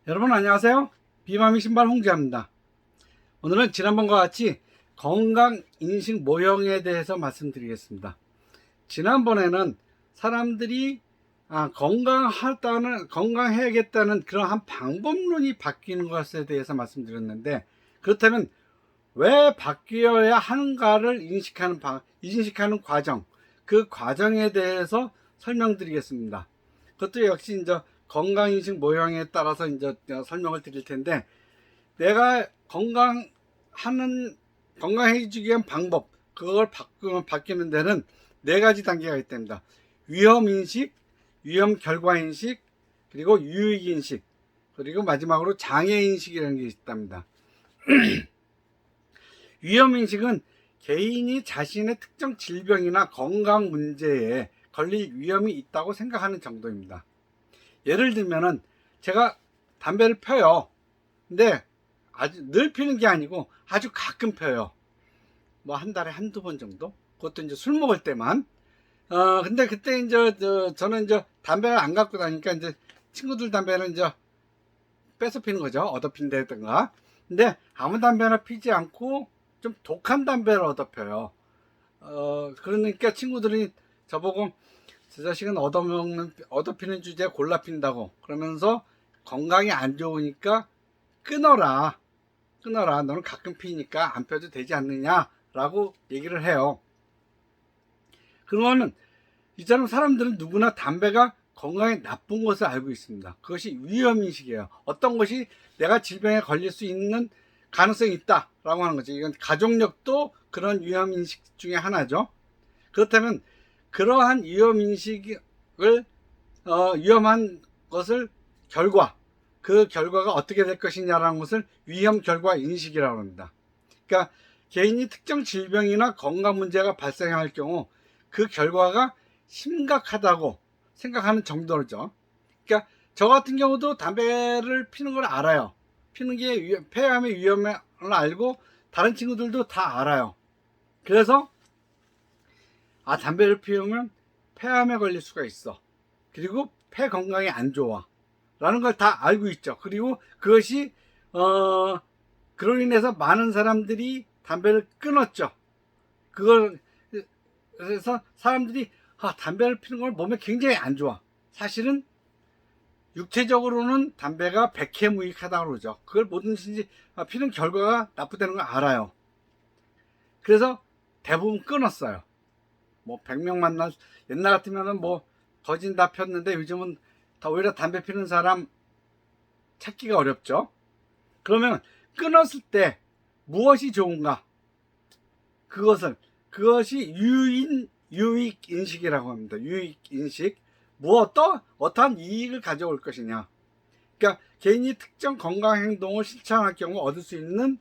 여러분 안녕하세요. 비마미 신발 홍지아입니다. 오늘은 지난번과 같이 건강인식 모형에 대해서 말씀드리겠습니다. 지난번에는 사람들이 건강해야겠다는 그러한 방법론이 바뀌는 것에 대해서 말씀드렸는데, 그렇다면 왜 바뀌어야 하는가를 인식하는 과정, 그 과정에 대해서 설명드리겠습니다. 그것도 역시 이제 건강인식 모형에 따라서 이제 설명을 드릴 텐데, 내가 건강해지기 위한 방법, 그걸 바뀌는 데는 네 가지 단계가 있답니다. 위험인식, 위험결과인식, 그리고 유익인식, 그리고 마지막으로 장애인식이라는 게 있답니다. 위험인식은 개인이 자신의 특정 질병이나 건강 문제에 걸릴 위험이 있다고 생각하는 정도입니다. 예를 들면은 제가 담배를 펴요. 근데 아주 늘 피는 게 아니고 아주 가끔 펴요. 뭐 한 달에 한두 번 정도? 그것도 이제 술 먹을 때만. 근데 그때 이제 저는 이제 담배를 안 갖고 다니니까 이제 친구들 담배를 이제 뺏어 피는 거죠. 얻어 핀다든가. 근데 아무 담배나 피지 않고 좀 독한 담배를 얻어 펴요. 그러니까 친구들이 저보고 저 자식은 얻어 피는 주제에 골라 핀다고 그러면서 건강이 안 좋으니까 끊어라. 너는 가끔 피니까 안 펴도 되지 않느냐 라고 얘기를 해요. 그러면은 이처럼 사람들은 누구나 담배가 건강에 나쁜 것을 알고 있습니다. 그것이 위험인식이에요. 어떤 것이 내가 질병에 걸릴 수 있는 가능성이 있다라고 하는 거죠. 이건 가족력도 그런 위험인식 중에 하나죠. 그렇다면 그러한 위험인식을 위험한 것을 그 결과가 어떻게 될 것이냐라는 것을 위험 결과 인식이라고 합니다. 그러니까 개인이 특정 질병이나 건강 문제가 발생할 경우 그 결과가 심각하다고 생각하는 정도죠. 그러니까 저 같은 경우도 담배를 피는 걸 알아요. 피는 게 폐암의 위험을 알고 다른 친구들도 다 알아요. 그래서 담배를 피우면 폐암에 걸릴 수가 있어. 그리고 폐 건강이 안 좋아. 라는 걸 다 알고 있죠. 그리고 그것이 그로 인해서 많은 사람들이 담배를 끊었죠. 그래서 사람들이 담배를 피는 걸 몸에 굉장히 안 좋아. 사실은 육체적으로는 담배가 백해무익하다고 그러죠. 그걸 뭐든지 피는 결과가 나쁘다는 걸 알아요. 그래서 대부분 끊었어요. 뭐 100명 만날 옛날 같으면은 뭐 거진 다 폈는데 요즘은 오히려 담배 피는 사람 찾기가 어렵죠. 그러면 끊었을 때 무엇이 좋은가? 그것이 유익 인식이라고 합니다. 유익 인식. 어떠한 이익을 가져올 것이냐. 그러니까 개인이 특정 건강 행동을 실천할 경우 얻을 수 있는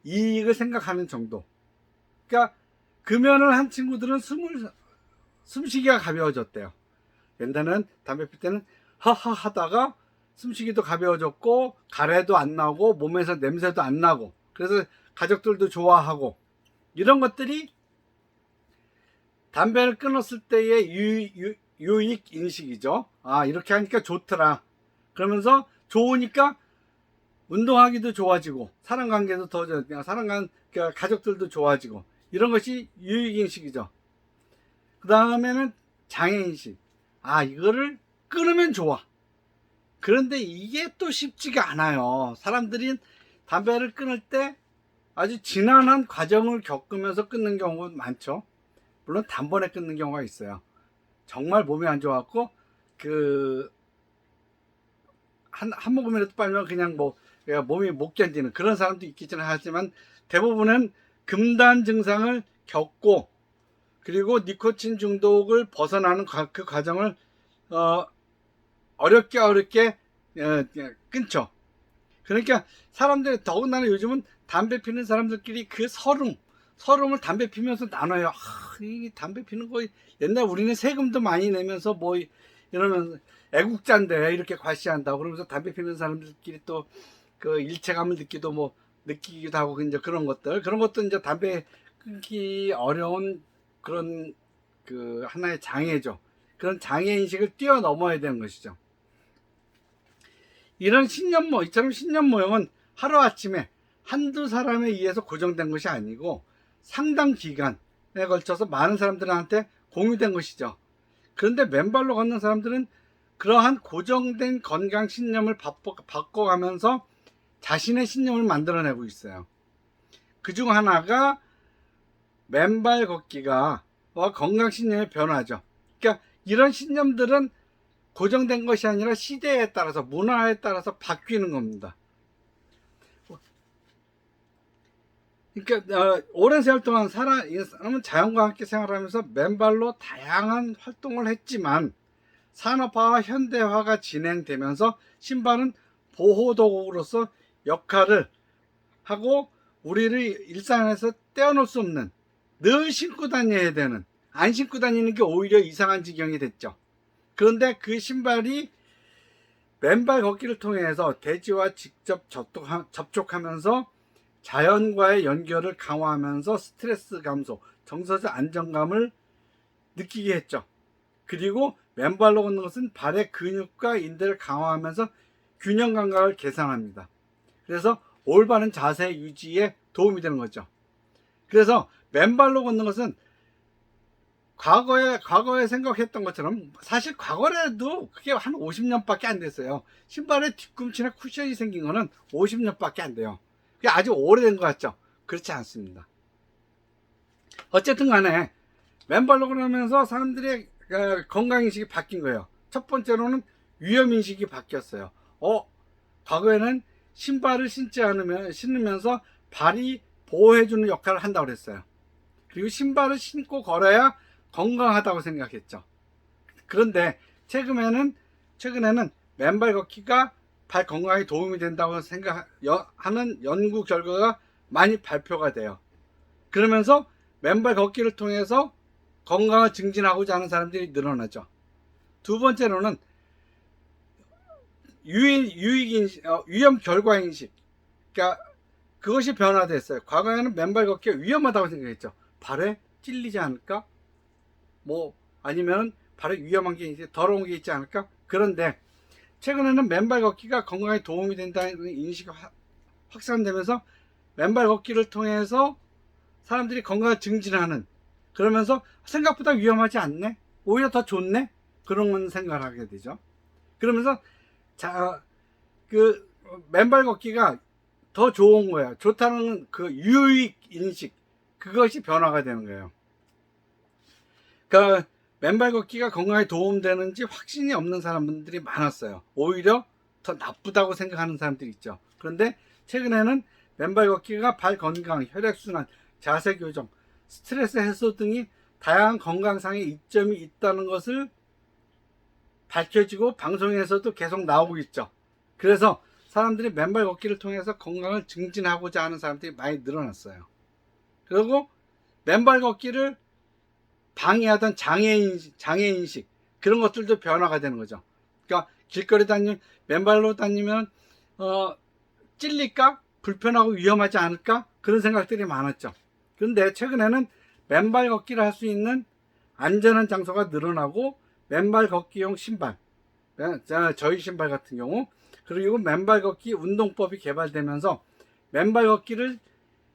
이익을 생각하는 정도. 그러니까 금연을 한 친구들은 숨쉬기가 가벼워졌대요. 옛날에는 담배 필 때는 하하 하다가 숨쉬기도 가벼워졌고 가래도 안 나고 몸에서 냄새도 안 나고 그래서 가족들도 좋아하고 이런 것들이 담배를 끊었을 때의 유익 인식이죠. 이렇게 하니까 좋더라. 그러면서 좋으니까 운동하기도 좋아지고 사람관계도 가족들도 좋아지고 이런 것이 유익 인식이죠. 그 다음에는 장애인식. 이거를 끊으면 좋아. 그런데 이게 또 쉽지가 않아요. 사람들이 담배를 끊을 때 아주 지난한 과정을 겪으면서 끊는 경우가 많죠. 물론 단번에 끊는 경우가 있어요. 정말 몸이 안 좋았고 한 모금이라도 빨면 그냥 몸이 못 견디는 그런 사람도 있겠지는 하지만 대부분은 금단 증상을 겪고 그리고 니코틴 중독을 벗어나는 그 과정을 어렵게 끊죠. 그러니까 사람들이 더군다나 요즘은 담배 피는 사람들끼리 그 서름을 담배 피면서 나눠요. 이 담배 피는 거 옛날 우리는 세금도 많이 내면서 이러면 애국자인데 이렇게 과시한다고 그러면서 담배 피는 사람들끼리 또 그 일체감을 느끼기도 하고 이제 그런 것도 이제 담배 끊기 어려운 그런 그 하나의 장애죠. 그런 장애 인식을 뛰어넘어야 되는 것이죠. 이런 이처럼 신념 모형은 하루아침에 한두 사람에 의해서 고정된 것이 아니고 상당 기간에 걸쳐서 많은 사람들한테 공유된 것이죠. 그런데 맨발로 걷는 사람들은 그러한 고정된 건강 신념을 바꿔가면서 자신의 신념을 만들어내고 있어요. 그중 하나가 맨발 걷기가 건강 신념의 변화죠. 그러니까 이런 신념들은 고정된 것이 아니라 시대에 따라서, 문화에 따라서 바뀌는 겁니다. 그러니까 오랜 세월 동안 사람은 자연과 함께 생활하면서 맨발로 다양한 활동을 했지만 산업화와 현대화가 진행되면서 신발은 보호도구로서 역할을 하고 우리를 일상에서 떼어놓을 수 없는, 늘 신고 다녀야 되는, 안 신고 다니는 게 오히려 이상한 지경이 됐죠. 그런데 그 신발이 맨발 걷기를 통해서 대지와 직접 접촉하면서 자연과의 연결을 강화하면서 스트레스 감소, 정서적 안정감을 느끼게 했죠. 그리고 맨발로 걷는 것은 발의 근육과 인대를 강화하면서 균형 감각을 개선합니다. 그래서 올바른 자세 유지에 도움이 되는 거죠. 그래서 맨발로 걷는 것은 과거에 생각했던 것처럼, 사실 과거에도 그게 한 50년밖에 안 됐어요. 신발에 뒤꿈치나 쿠션이 생긴 거는 50년밖에 안 돼요. 그게 아주 오래된 것 같죠? 그렇지 않습니다. 어쨌든 간에 맨발로 걸으면서 사람들의 건강인식이 바뀐 거예요. 첫 번째로는 위험인식이 바뀌었어요. 과거에는 신발을 신으면서 발이 보호해주는 역할을 한다고 그랬어요. 그리고 신발을 신고 걸어야 건강하다고 생각했죠. 그런데 최근에는 맨발 걷기가 발 건강에 도움이 된다고 생각하는 연구 결과가 많이 발표가 돼요. 그러면서 맨발 걷기를 통해서 건강을 증진하고자 하는 사람들이 늘어나죠. 두 번째로는 위험 결과 인식. 그러니까 그것이 변화됐어요. 과거에는 맨발 걷기가 위험하다고 생각했죠. 발에 찔리지 않을까? 아니면 발에 위험한 게 더러운 게 있지 않을까? 그런데 최근에는 맨발 걷기가 건강에 도움이 된다는 인식이 확산되면서 맨발 걷기를 통해서 사람들이 건강을 증진하는, 그러면서 생각보다 위험하지 않네? 오히려 더 좋네? 그런 생각을 하게 되죠. 그러면서 맨발 걷기가 더 좋은 거야. 좋다는 그 유익 인식, 그것이 변화가 되는 거예요. 그러니까 맨발 걷기가 건강에 도움되는지 확신이 없는 사람들이 많았어요. 오히려 더 나쁘다고 생각하는 사람들이 있죠. 그런데 최근에는 맨발 걷기가 발 건강, 혈액순환, 자세 교정, 스트레스 해소 등이 다양한 건강상의 이점이 있다는 것을 밝혀지고 방송에서도 계속 나오고 있죠. 그래서 사람들이 맨발 걷기를 통해서 건강을 증진하고자 하는 사람들이 많이 늘어났어요. 그리고 맨발 걷기를 방해하던 장애인식, 그런 것들도 변화가 되는 거죠. 그러니까 길거리 맨발로 다니면 찔릴까? 불편하고 위험하지 않을까? 그런 생각들이 많았죠. 그런데 최근에는 맨발 걷기를 할 수 있는 안전한 장소가 늘어나고 맨발 걷기용 신발, 저희 신발 같은 경우, 그리고 맨발 걷기 운동법이 개발되면서 맨발 걷기를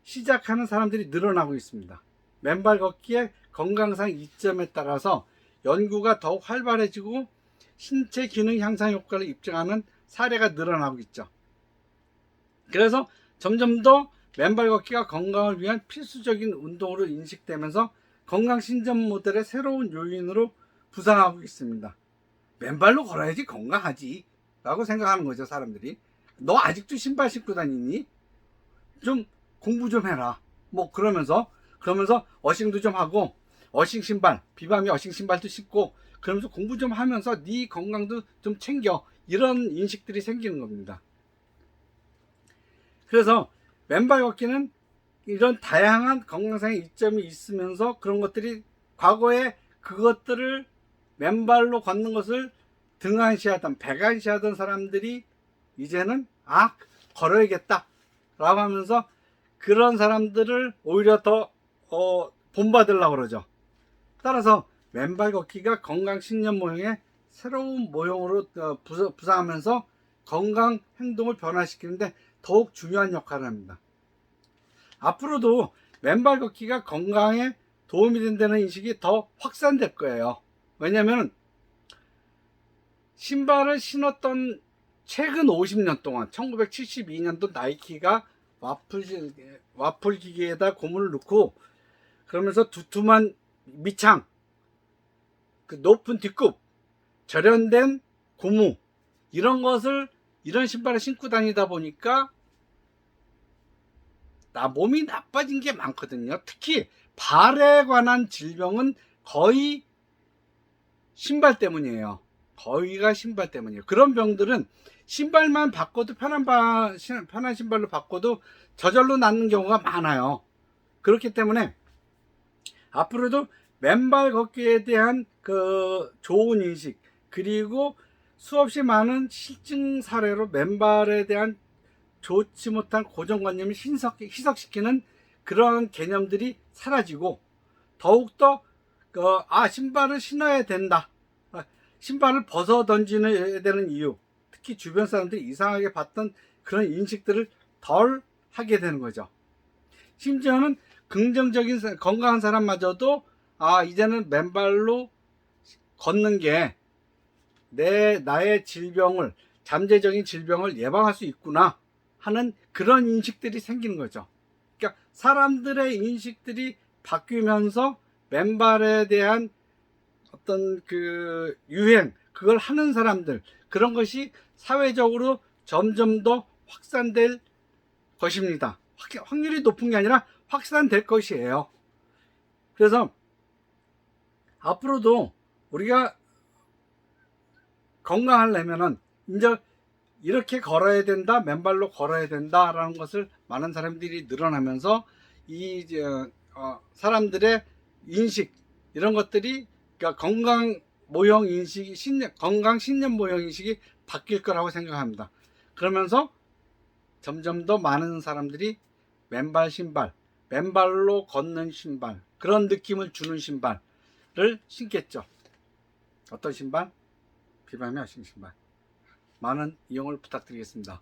시작하는 사람들이 늘어나고 있습니다. 맨발 걷기의 건강상 이점에 따라서 연구가 더욱 활발해지고 신체 기능 향상 효과를 입증하는 사례가 늘어나고 있죠. 그래서 점점 더 맨발 걷기가 건강을 위한 필수적인 운동으로 인식되면서 건강 신전 모델의 새로운 요인으로 부상하고 있습니다. 맨발로 걸어야지 건강하지 라고 생각하는 거죠, 사람들이. 너 아직도 신발 신고 다니니? 좀 공부 좀 해라. 그러면서 어싱도 좀 하고, 어싱 신발, 비바미 어싱 신발도 신고, 그러면서 공부 좀 하면서 네 건강도 좀 챙겨. 이런 인식들이 생기는 겁니다. 그래서 맨발 걷기는 이런 다양한 건강상의 이점이 있으면서 그런 것들이 과거에 그것들을 맨발로 걷는 것을 등한시하던, 백안시하던 사람들이 이제는 걸어야겠다 라고 하면서 그런 사람들을 오히려 더 본받으려고 그러죠. 따라서 맨발 걷기가 건강 신념 모형의 새로운 모형으로 부상하면서 건강 행동을 변화시키는데 더욱 중요한 역할을 합니다. 앞으로도 맨발 걷기가 건강에 도움이 된다는 인식이 더 확산될 거예요. 왜냐하면 신발을 신었던 최근 50년 동안 1972년도 나이키가 와플 기계에다 고무를 넣고 그러면서 두툼한 밑창, 그 높은 뒷굽, 절연된 고무 이런 신발을 신고 다니다 보니까 몸이 나빠진 게 많거든요. 특히 발에 관한 질병은 거의 신발 때문이에요. 거의가 신발 때문이에요. 그런 병들은 신발만 바꿔도 편한 신발로 바꿔도 저절로 낫는 경우가 많아요. 그렇기 때문에 앞으로도 맨발 걷기에 대한 그 좋은 인식, 그리고 수없이 많은 실증 사례로 맨발에 대한 좋지 못한 고정관념을 희석시키는 그런 개념들이 사라지고 더욱더 신발을 신어야 된다, 신발을 벗어 던지는 되는 이유, 특히 주변 사람들이 이상하게 봤던 그런 인식들을 덜 하게 되는 거죠. 심지어는 긍정적인 건강한 사람마저도 이제는 맨발로 걷는 게 나의 질병을, 잠재적인 질병을 예방할 수 있구나 하는 그런 인식들이 생기는 거죠. 그러니까 사람들의 인식들이 바뀌면서 맨발에 대한 어떤 그 유행, 그걸 하는 사람들, 그런 것이 사회적으로 점점 더 확산될 것입니다. 확률이 높은 게 아니라 확산될 것이에요. 그래서 앞으로도 우리가 건강하려면은 이제 이렇게 걸어야 된다, 맨발로 걸어야 된다라는 것을 많은 사람들이 늘어나면서 사람들의 인식, 이런 것들이, 그러니까 건강 모형 인식이, 건강 신념 모형 인식이 바뀔 거라고 생각합니다. 그러면서 점점 더 많은 사람들이 맨발로 걷는 신발, 그런 느낌을 주는 신발을 신겠죠. 어떤 신발? 비바미 하신 신발. 많은 이용을 부탁드리겠습니다.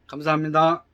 감사합니다.